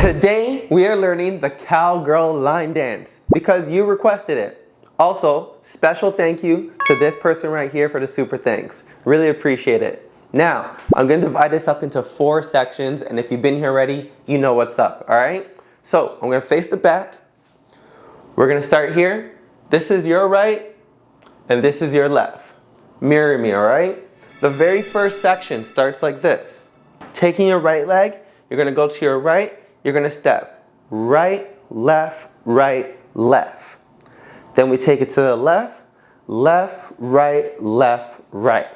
Today, we are learning the Cowgirl Line Dance because you requested it. Also, special thank you to this person right here for the super thanks. Really appreciate it. Now, I'm going to divide this up into 4 sections, and if you've been here already, you know what's up, all right? So, I'm going to face the back. We're going to start here. This is your right, and this is your left. Mirror me, all right? The very first section starts like this. Taking your right leg, you're going to go to your right, you're going to step right, left, right, left. Then we take it to the left, left, right, left, right.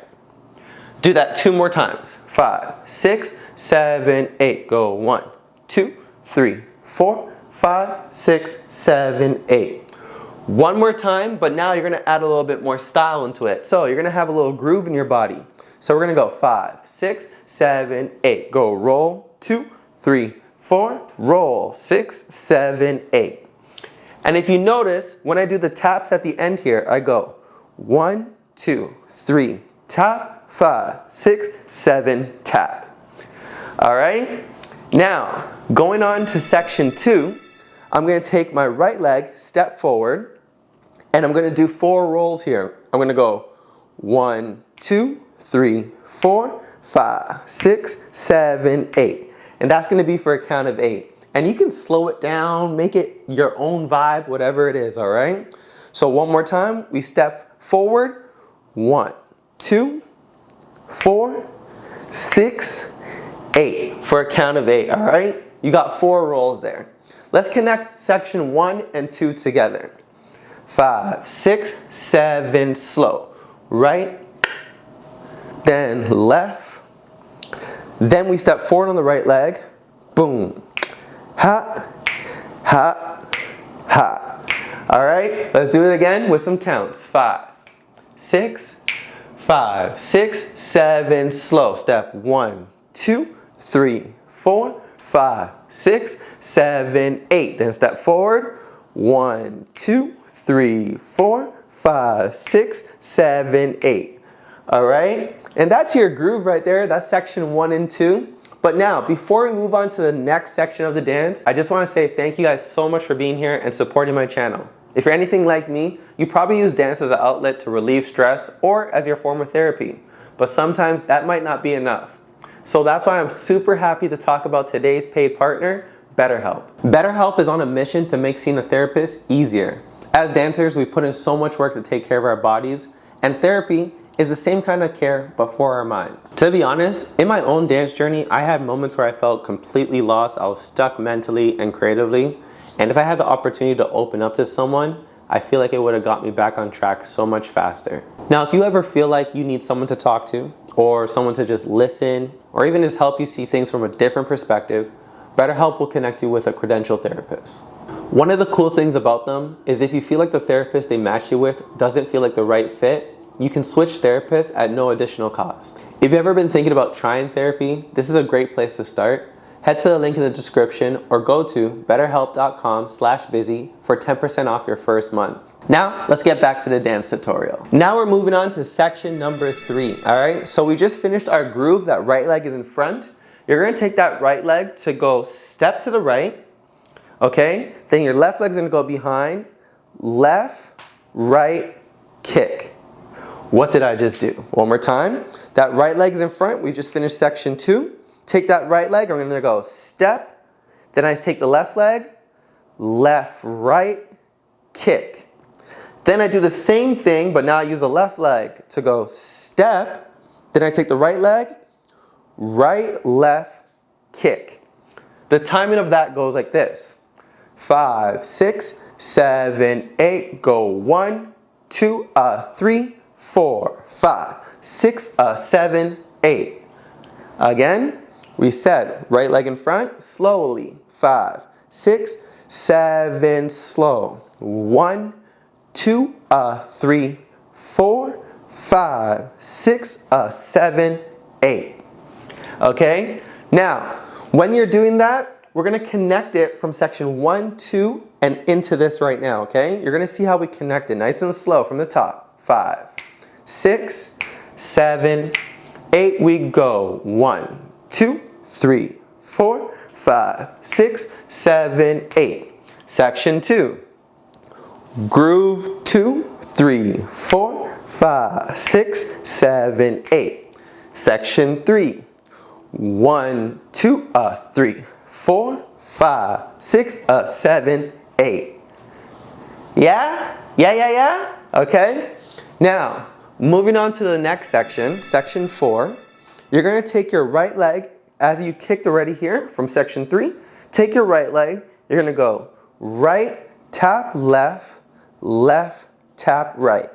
Do that 2 more times. 5, 6, 7, 8. Go 1, 2, 3, 4, 5, 6, 7, 8. One more time, but now you're going to add a little bit more style into it. So you're going to have a little groove in your body. So we're going to go 5, 6, 7, 8. Go roll, 2, 3, 4, roll, 6, 7, 8. And if you notice, when I do the taps at the end here, I go 1, 2, 3, tap, 5, 6, 7, tap. All right? Now, going on to section 2, I'm going to take my right leg, step forward, and I'm going to do 4 rolls here. I'm going to go 1, 2, 3, 4, 5, 6, 7, 8. And that's going to be for a count of 8. And you can slow it down, make it your own vibe, whatever it is, all right? So one more time, we step forward. 1, 2, 4, 6, 8 for a count of 8, all right? You got 4 rolls there. Let's connect section 1 and 2 together. 5, 6, 7, slow. Right, then left. Then we step forward on the right leg. Boom. Ha, ha, ha. All right, let's do it again with some counts. 5, 6, 5, 6, 7, slow. Step 1, 2, 3, 4, 5, 6, 7, 8. Then step forward. 1, 2, 3, 4, 5, 6, 7, 8. All right, and that's your groove right there. That's section 1 and 2. But now, before we move on to the next section of the dance, I just want to say thank you guys so much for being here and supporting my channel. If you're anything like me, you probably use dance as an outlet to relieve stress or as your form of therapy. But sometimes that might not be enough. So that's why I'm super happy to talk about today's paid partner, BetterHelp. BetterHelp is on a mission to make seeing a therapist easier. As dancers, we put in so much work to take care of our bodies, and therapy is the same kind of care, but for our minds. To be honest, in my own dance journey, I had moments where I felt completely lost. I was stuck mentally and creatively. And if I had the opportunity to open up to someone, I feel like it would have got me back on track so much faster. Now, if you ever feel like you need someone to talk to, or someone to just listen, or even just help you see things from a different perspective, BetterHelp will connect you with a credentialed therapist. One of the cool things about them is if you feel like the therapist they match you with doesn't feel like the right fit, you can switch therapists at no additional cost. If you've ever been thinking about trying therapy, this is a great place to start. Head to the link in the description or go to betterhelp.com/busy for 10% off your first month. Now, let's get back to the dance tutorial. Now we're moving on to section number 3, all right? So we just finished our groove. That right leg is in front. You're gonna take that right leg to go step to the right, okay? Then your left leg's gonna go behind, left, right, kick. What did I just do? One more time. That right leg's in front. We just finished section 2. Take that right leg. I'm going to go step. Then I take the left leg. Left, right, kick. Then I do the same thing, but now I use the left leg to go step. Then I take the right leg. Right, left, kick. The timing of that goes like this. 5, 6, 7, 8. Go 1, 2, 3, 4, 5, 6, 7, 8. Again, we said right leg in front, slowly. 5, 6, 7, slow. 1, 2, 3, 4, 5, 6, 7, 8. Okay? Now, when you're doing that, we're going to connect it from section 1, 2, and into this right now, okay? You're going to see how we connect it nice and slow from the top. 5, 6, 7, 8. We go. 1, 2, 3, 4, 5, 6, 7, 8. Section 2. Groove 2, 3, 4, 5, 6, 7, 8. Section 3. 1, 2, 3, 4, 5, 6, 7, 8. Yeah? Yeah? Okay? Now, moving on to the next section, section 4. You're going to take your right leg, as you kicked already here from section 3. Take your right leg. You're going to go right, tap left, left, tap right.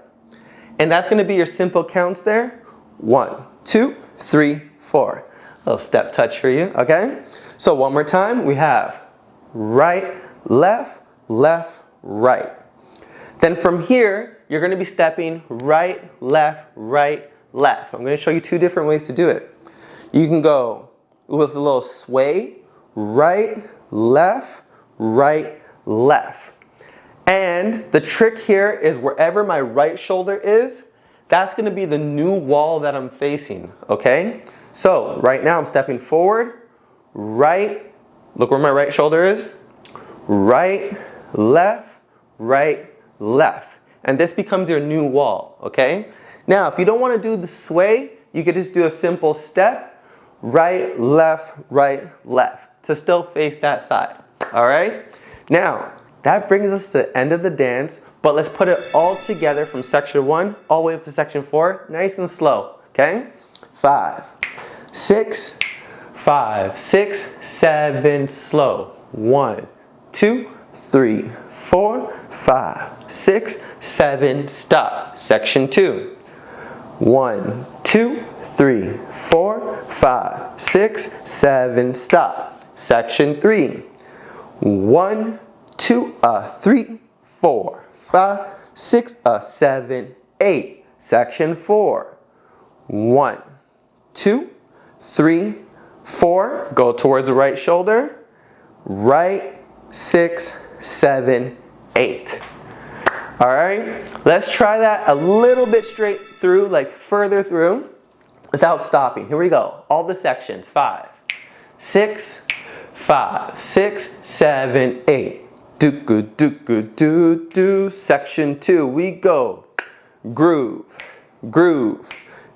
And that's going to be your simple counts there. 1, 2, 3, 4. A little step touch for you, okay? So one more time, we have right, left, left, right. Then from here, you're going to be stepping right, left, right, left. I'm going to show you 2 different ways to do it. You can go with a little sway, right, left, right, left. And the trick here is wherever my right shoulder is, that's going to be the new wall that I'm facing, okay? So right now I'm stepping forward, right, look where my right shoulder is, right, left, right, left. And this becomes your new wall, okay? Now, if you don't want to do the sway, you could just do a simple step, right, left, to still face that side, all right? Now, that brings us to the end of the dance, but let's put it all together from section 1 all the way up to section 4, nice and slow, okay? 5, 6, 5, 6, 7, slow. 1, 2, 3, 4, 5, 6, 7, stop. Section 2. 1, 2, 3, 4, 5, 6, 7, stop. Section 3. 1, 2, 3, 4, 5, 6, 7, 8. Section 4. 1, 2, 3, 4. Go towards the right shoulder. Right, 6, 7, 8. All right, let's try that a little bit straight through, like further through, without stopping. Here we go. All the sections. 5, 6, 5, 6, 7, 8. Do. Section 2. We go. Groove, groove,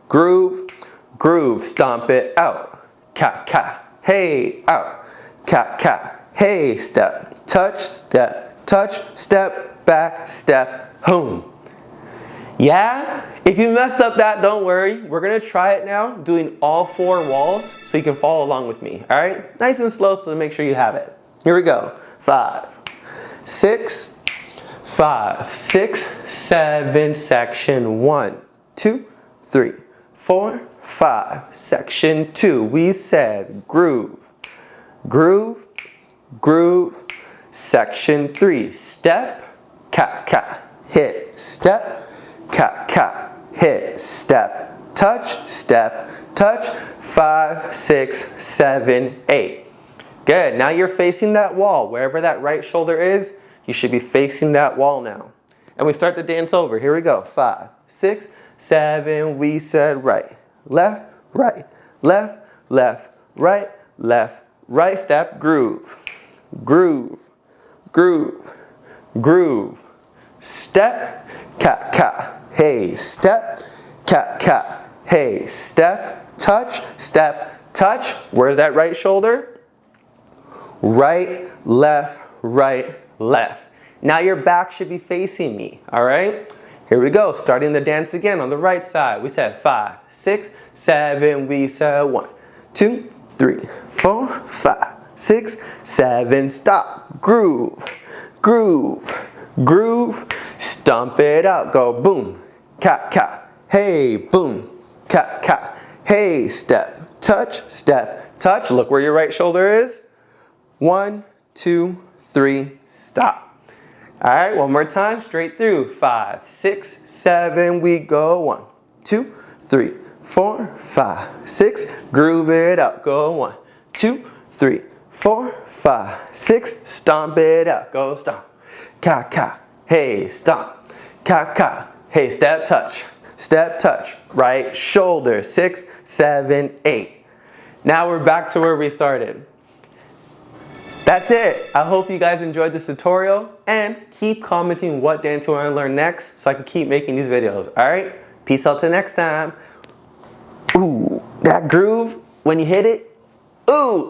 groove, groove. Stomp it out. Ka. Hey, out. Ka. Hey, step, touch, step, back, step, home. Yeah? If you messed up that, don't worry. We're gonna try it now, doing all 4 walls so you can follow along with me, all right? Nice and slow so to make sure you have it. Here we go. 5, 6, 5, 6, 7, section 1, 2, 3, 4, 5, section 2. We said groove, groove, groove. Section 3, step, ka, hit, step, ka, hit, step, touch, 5, 6, 7, 8. Good, now you're facing that wall. Wherever that right shoulder is, you should be facing that wall now. And we start the dance over. Here we go. 5, 6, 7, we said right, left, right, step, groove, groove, groove, groove, step, ka, hey, step, ka, hey, step, touch, touch. Where's that right shoulder? Right, left. Now your back should be facing me, all right? Here we go, starting the dance again on the right side. We said 5, 6, 7, we said 1, 2, 3, 4, 5, 6, 7, stop. Groove, groove, groove. Stomp it out. Go boom, ka, hey, boom, ka, hey, step, touch. Look where your right shoulder is. 1, 2, 3, stop. All right, one more time, straight through. 5, 6, 7, we go. 1, 2, 3, 4, 5, 6. Groove it up. Go 1, 2, 3, 4, 5, 6. Stomp it out. Go stomp. Ka, hey, stomp. Ka, hey, step, touch. Right shoulder. 6, 7, 8. Now we're back to where we started. That's it. I hope you guys enjoyed this tutorial and keep commenting what dance you want to learn next so I can keep making these videos. All right? Peace out till next time. Ooh, that groove, when you hit it, ooh.